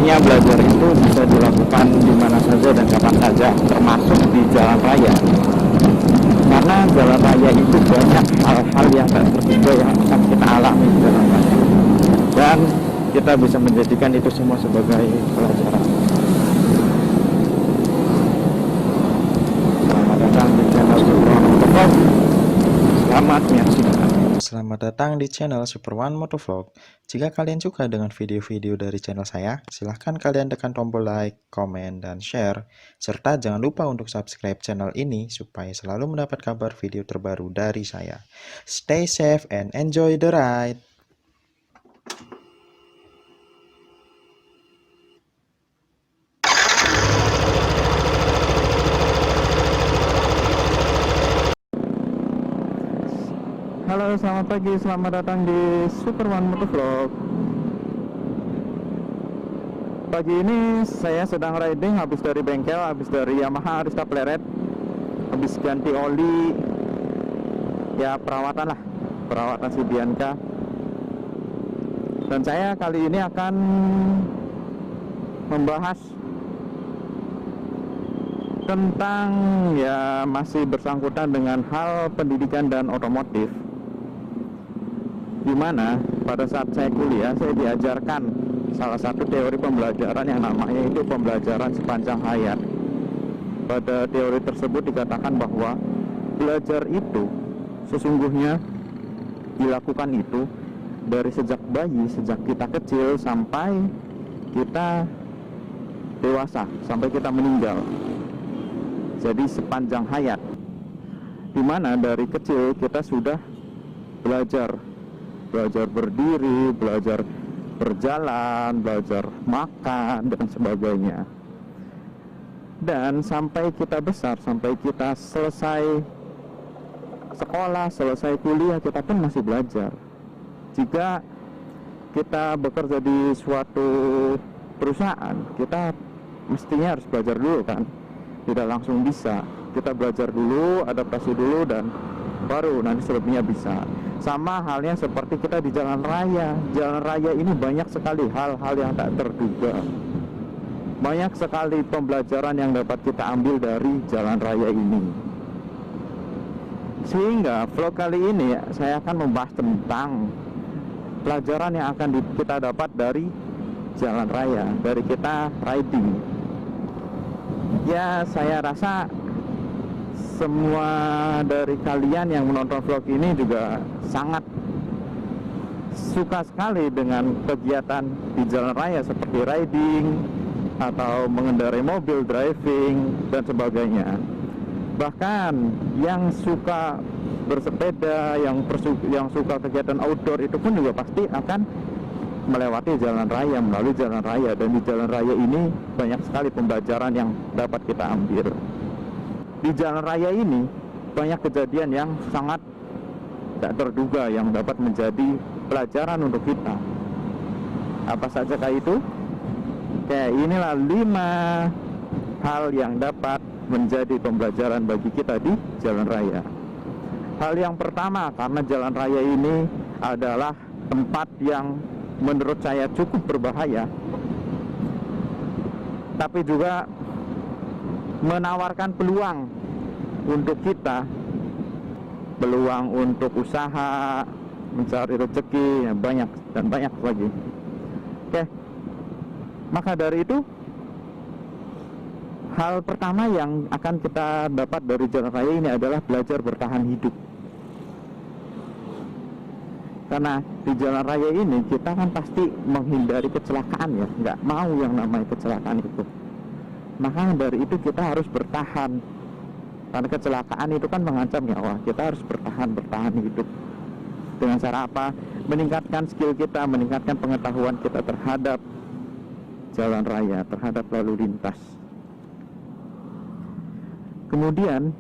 Intinya belajar itu bisa dilakukan di mana saja dan kapan saja, termasuk di jalan raya. Karena jalan raya itu banyak hal-hal yang tak terduga yang akan kita alami di jalan raya. Dan kita bisa menjadikan itu semua sebagai pelajaran. Selamat datang di channel Super One Motovlog. Selamat menyaksikan. Selamat datang di channel Super One Motovlog. Jika kalian suka dengan video-video dari channel saya, silahkan kalian tekan tombol like, komen, dan share. Serta jangan lupa untuk subscribe channel ini supaya selalu mendapat kabar video terbaru dari saya. Stay safe and enjoy the ride. Halo, selamat pagi, selamat datang di Super One Motovlog. Pagi ini saya sedang riding habis dari bengkel, habis dari Yamaha Arista Pleret, habis ganti oli, ya perawatan lah, perawatan si Bianca. Dan saya kali ini akan membahas tentang ya masih bersangkutan dengan hal pendidikan dan otomotif. Dimana pada saat saya kuliah saya diajarkan salah satu teori pembelajaran yang namanya itu pembelajaran sepanjang hayat. Pada teori tersebut dikatakan bahwa belajar itu sesungguhnya dilakukan itu dari sejak bayi, sejak kita kecil sampai kita dewasa, sampai kita meninggal. Jadi sepanjang hayat, dimana dari kecil kita sudah belajar berdiri, belajar berjalan, belajar makan, dan sebagainya. Dan sampai kita besar, sampai kita selesai sekolah, selesai kuliah, kita pun masih belajar. Jika kita bekerja di suatu perusahaan, kita mestinya harus belajar dulu kan, tidak langsung bisa. Kita belajar dulu, adaptasi dulu, dan baru nanti selebihnya bisa. Sama halnya seperti kita di jalan raya. Jalan raya ini banyak sekali hal-hal yang tak terduga. Banyak sekali pembelajaran yang dapat kita ambil dari jalan raya ini. Sehingga vlog kali ini saya akan membahas tentang pelajaran yang akan kita dapat dari jalan raya, dari kita riding. Ya, saya rasa semua dari kalian yang menonton vlog ini juga sangat suka sekali dengan kegiatan di jalan raya seperti riding atau mengendarai mobil, driving, dan sebagainya. Bahkan yang suka bersepeda, yang suka kegiatan outdoor itu pun juga pasti akan melewati jalan raya, melalui jalan raya. Dan di jalan raya ini banyak sekali pembelajaran yang dapat kita ambil. Di jalan raya ini banyak kejadian yang sangat tak terduga yang dapat menjadi pelajaran untuk kita. Apa saja itu? Kayak inilah 5 hal yang dapat menjadi pembelajaran bagi kita di jalan raya. Hal yang pertama, karena jalan raya ini adalah tempat yang menurut saya cukup berbahaya, tapi juga menawarkan peluang untuk kita, peluang untuk usaha, mencari rezeki, ya banyak dan banyak lagi. Oke, maka dari itu hal pertama yang akan kita dapat dari jalan raya ini adalah belajar bertahan hidup. Karena di jalan raya ini kita kan pasti menghindari kecelakaan ya, nggak mau yang namanya kecelakaan itu. Maka dari itu kita harus bertahan. Karena kecelakaan itu kan mengancam nyawa. Kita harus bertahan hidup. Dengan cara apa? Meningkatkan skill kita, meningkatkan pengetahuan kita terhadap jalan raya, terhadap lalu lintas. Kemudian,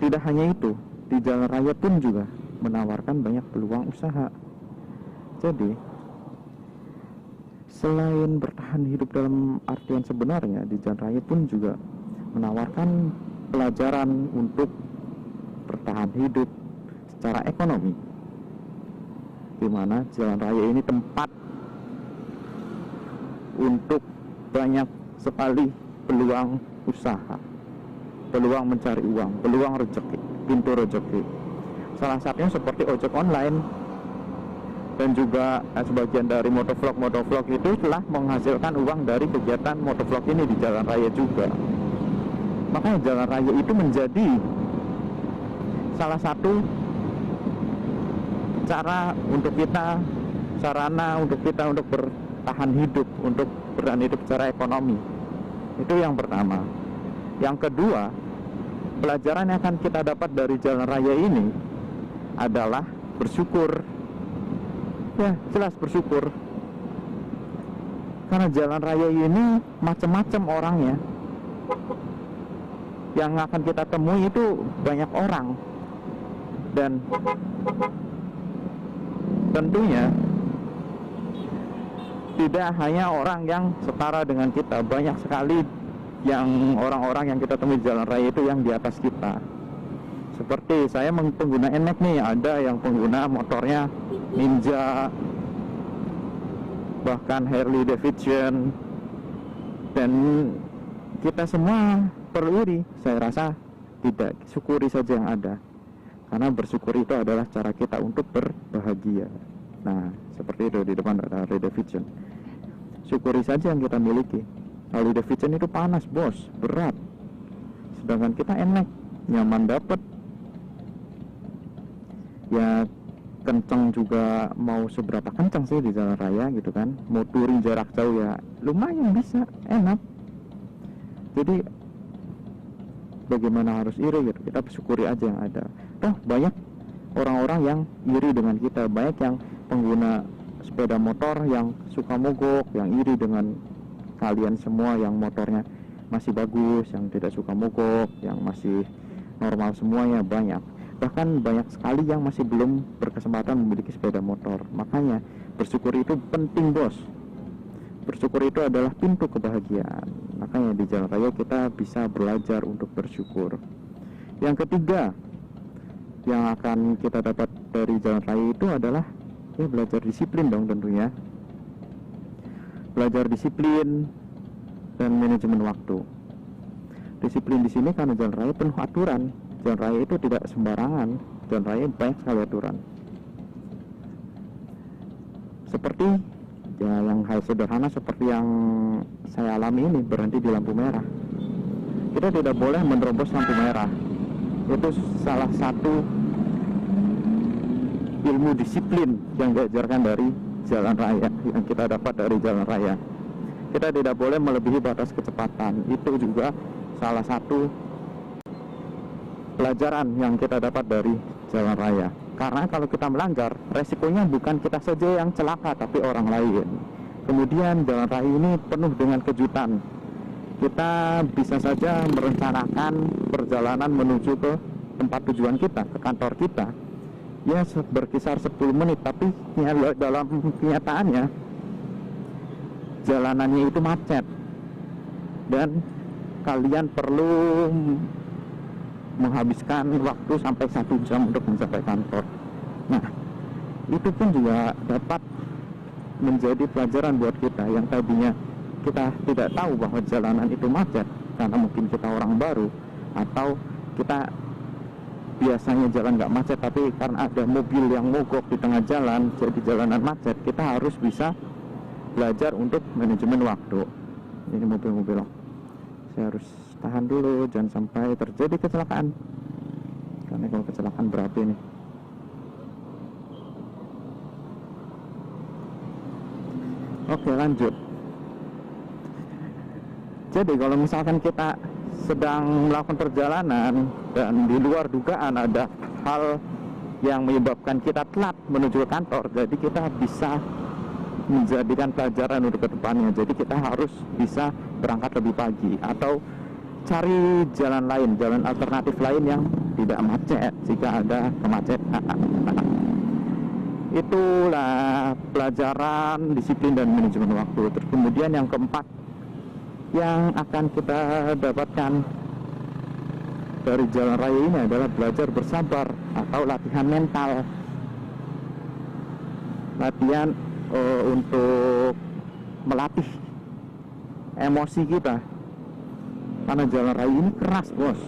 tidak hanya itu, di jalan raya pun juga menawarkan banyak peluang usaha. Jadi, selain bertahan hidup dalam artian sebenarnya, di jalan raya pun juga menawarkan pelajaran untuk bertahan hidup secara ekonomi, di mana jalan raya ini tempat untuk banyak sekali peluang usaha, peluang mencari uang, peluang rezeki, pintu rezeki. Salah satunya seperti ojek online, dan juga sebagian dari motovlog itu telah menghasilkan uang dari kegiatan motovlog ini di jalan raya juga. Makanya jalan raya itu menjadi salah satu cara untuk kita, sarana untuk kita untuk bertahan hidup, untuk bertahan hidup secara ekonomi. Itu yang pertama. Yang kedua, pelajaran yang akan kita dapat dari jalan raya ini adalah bersyukur. Ya, jelas bersyukur. Karena jalan raya ini macam-macam orangnya. Yang akan kita temui itu banyak orang. Dan tentunya tidak hanya orang yang setara dengan kita, banyak sekali yang orang-orang yang kita temui di jalan raya itu yang di atas kita. Seperti saya pengguna NMAX nih, ada yang pengguna motornya Ninja, bahkan Harley Davidson, dan kita semua perlu iri. Saya rasa tidak, syukuri saja yang ada, karena bersyukur itu adalah cara kita untuk berbahagia. Nah, seperti itu, di depan ada Harley Davidson. Syukuri saja yang kita miliki. Harley Davidson itu panas, bos, berat. Sedangkan kita enak, nyaman dapat. Ya, kenceng juga, mau seberapa kenceng sih di jalan raya gitu kan. Mau touring jarak jauh ya lumayan bisa, enak. Jadi bagaimana harus iri gitu, kita bersyukuri aja yang ada. Toh banyak orang-orang yang iri dengan kita, banyak yang pengguna sepeda motor yang suka mogok, yang iri dengan kalian semua yang motornya masih bagus, yang tidak suka mogok, yang masih normal semuanya banyak. Bahkan banyak sekali yang masih belum berkesempatan memiliki sepeda motor. Makanya bersyukur itu penting, bos. Bersyukur itu adalah pintu kebahagiaan. Makanya di jalan raya kita bisa belajar untuk bersyukur. Yang ketiga yang akan kita dapat dari jalan raya itu adalah ya belajar disiplin dong tentunya. Belajar disiplin dan manajemen waktu. Disiplin di sini karena jalan raya penuh aturan. Jalan raya itu tidak sembarangan. Jalan raya banyak sekali aturan. Seperti ya yang hal sederhana seperti yang saya alami ini, berhenti di lampu merah. Kita tidak boleh menerobos lampu merah. Itu salah satu ilmu disiplin yang diajarkan dari jalan raya, yang kita dapat dari jalan raya. Kita tidak boleh melebihi batas kecepatan. Itu juga salah satu pelajaran yang kita dapat dari jalan raya. Karena kalau kita melanggar, resikonya bukan kita saja yang celaka, tapi orang lain. Kemudian jalan raya ini penuh dengan kejutan. Kita bisa saja merencanakan perjalanan menuju ke tempat tujuan kita, ke kantor kita, ya berkisar 10 menit, tapi dalam kenyataannya jalanannya itu macet dan kalian perlu menghabiskan waktu sampai 1 jam untuk mencapai kantor. Nah, itu pun juga dapat menjadi pelajaran buat kita yang tadinya kita tidak tahu bahwa jalanan itu macet karena mungkin kita orang baru, atau kita biasanya jalan nggak macet, tapi karena ada mobil yang mogok di tengah jalan jadi jalanan macet. Kita harus bisa belajar untuk manajemen waktu. Ini mobil-mobil, saya harus tahan dulu jangan sampai terjadi kecelakaan, karena kalau kecelakaan berarti nih. Oke, lanjut. Jadi kalau misalkan kita sedang melakukan perjalanan dan di luar dugaan ada hal yang menyebabkan kita telat menuju ke kantor, jadi kita bisa menjadikan pelajaran untuk kedepannya. Jadi kita harus bisa berangkat lebih pagi atau cari jalan lain, jalan alternatif lain yang tidak macet jika ada kemacetan. Itulah pelajaran disiplin dan manajemen waktu. Terus kemudian yang keempat yang akan kita dapatkan dari jalan raya ini adalah belajar bersabar atau latihan mental. Latihan untuk melatih emosi kita, karena jalan raya ini keras bos.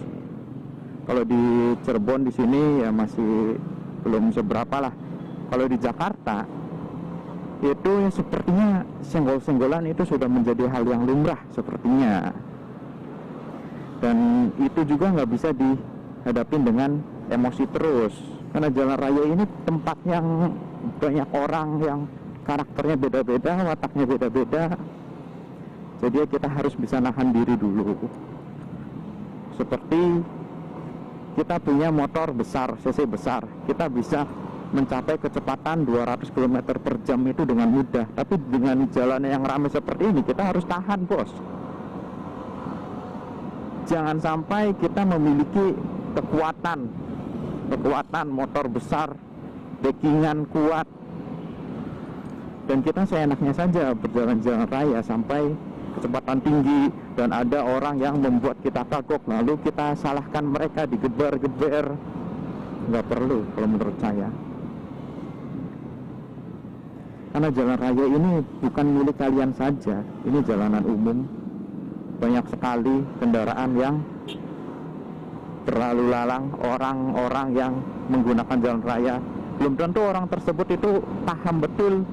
Kalau di Cirebon di sini ya masih belum seberapa lah. Kalau di Jakarta itu ya sepertinya senggol-senggolan itu sudah menjadi hal yang lumrah sepertinya. Dan itu juga nggak bisa dihadapin dengan emosi terus, karena jalan raya ini tempat yang banyak orang yang karakternya beda-beda, wataknya beda-beda. Jadi kita harus bisa nahan diri dulu. Seperti kita punya motor besar, cc besar, kita bisa mencapai kecepatan 200 km per jam itu dengan mudah. Tapi dengan jalan yang ramai seperti ini, kita harus tahan bos. Jangan sampai kita memiliki kekuatan motor besar, backingan kuat, dan kita seenaknya saja berjalan-jalan raya sampai kecepatan tinggi, dan ada orang yang membuat kita kagok, lalu kita salahkan mereka, digeber-geber. Nggak perlu kalau menurut saya, karena jalan raya ini bukan milik kalian saja, ini jalanan umum. Banyak sekali kendaraan yang berlalu lalang, orang-orang yang menggunakan jalan raya. Belum tentu orang tersebut itu paham betul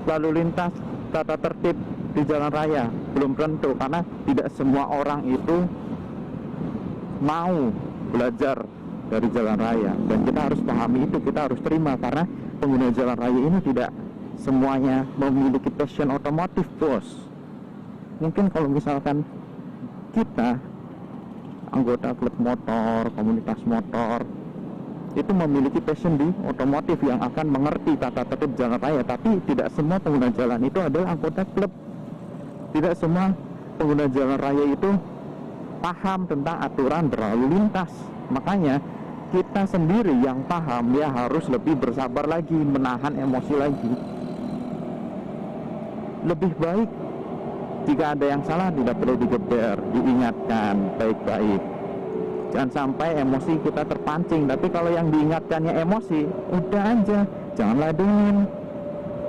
lalu lintas, tata tertib di jalan raya. Belum tentu, karena tidak semua orang itu mau belajar dari jalan raya. Dan kita harus pahami itu, kita harus terima, karena pengguna jalan raya ini tidak semuanya memiliki passion otomotif bos. Mungkin kalau misalkan kita anggota klub motor, komunitas motor, itu memiliki passion di otomotif yang akan mengerti tata tertib jalan raya, tapi tidak semua pengguna jalan itu adalah anggota klub. Tidak semua pengguna jalan raya itu paham tentang aturan berlalu lintas. Makanya kita sendiri yang paham ya harus lebih bersabar lagi, menahan emosi lagi. Lebih baik jika ada yang salah tidak perlu digeber, diingatkan baik-baik. Jangan sampai emosi kita terpancing. Tapi kalau yang diingatkannya emosi, udah aja, jangan ladenin.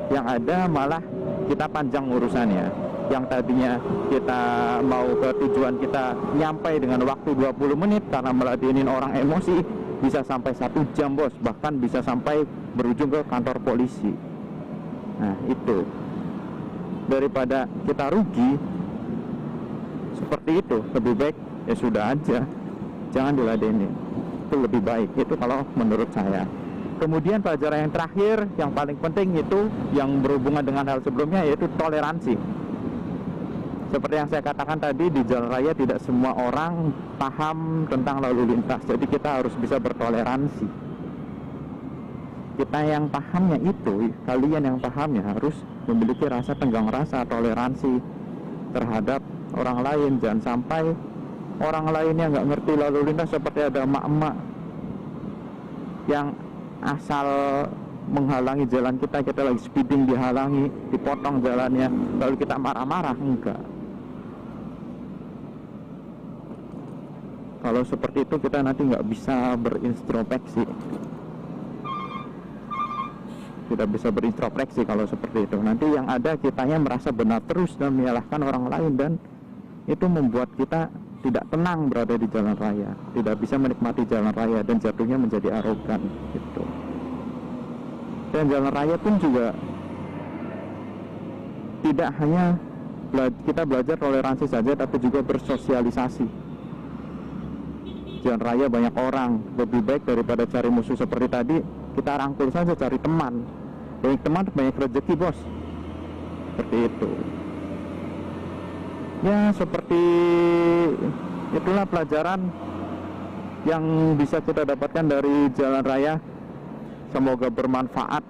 Yang ada malah kita panjang urusannya. Yang tadinya kita mau ke tujuan kita nyampai dengan waktu 20 menit, karena meladenin orang emosi bisa sampai 1 jam bos. Bahkan bisa sampai berujung ke kantor polisi. Nah itu, daripada kita rugi seperti itu, lebih baik ya sudah aja, jangan diladenin. Itu lebih baik, itu kalau menurut saya. Kemudian pelajaran yang terakhir, yang paling penting itu yang berhubungan dengan hal sebelumnya, yaitu toleransi. Seperti yang saya katakan tadi, di jalan raya tidak semua orang paham tentang lalu lintas. Jadi kita harus bisa bertoleransi. Kita yang pahamnya itu, kalian yang pahamnya harus memiliki rasa tenggang rasa, toleransi terhadap orang lain. Jangan sampai orang lain yang nggak ngerti lalu lintas, seperti ada emak-emak yang asal menghalangi jalan kita lagi speeding, dihalangi, dipotong jalannya, lalu kita marah-marah. Enggak. Kalau seperti itu kita nanti nggak bisa berintrospeksi. Tidak bisa berintrospeksi kalau seperti itu. Nanti yang ada kitanya merasa benar terus dan menyalahkan orang lain, dan itu membuat kita tidak tenang berada di jalan raya, tidak bisa menikmati jalan raya, dan jatuhnya menjadi arogan gitu. Dan jalan raya pun juga tidak hanya kita belajar toleransi saja, tapi juga bersosialisasi. Jalan raya banyak orang, lebih baik daripada cari musuh seperti tadi, kita rangkul saja, cari teman. Banyak teman, banyak rezeki bos. Seperti itu. Ya seperti itulah pelajaran yang bisa kita dapatkan dari jalan raya. Semoga bermanfaat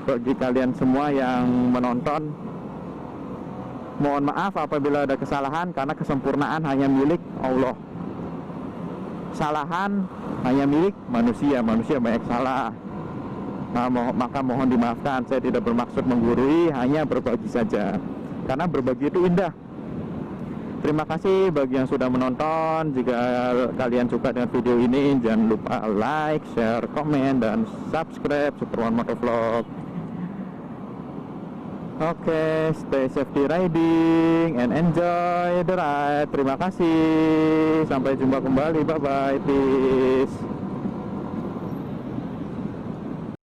bagi kalian semua yang menonton. Mohon maaf apabila ada kesalahan, karena kesempurnaan hanya milik Allah. Kesalahan hanya milik manusia, manusia banyak salah. Nah, maka mohon dimaafkan, saya tidak bermaksud menggurui, hanya berbagi saja, karena berbagi itu indah. Terima kasih bagi yang sudah menonton. Jika kalian suka dengan video ini, jangan lupa like, share, komen, dan subscribe Super One Motovlog. Oke, stay safety riding and enjoy the ride. Terima kasih. Sampai jumpa kembali. Bye bye. Peace.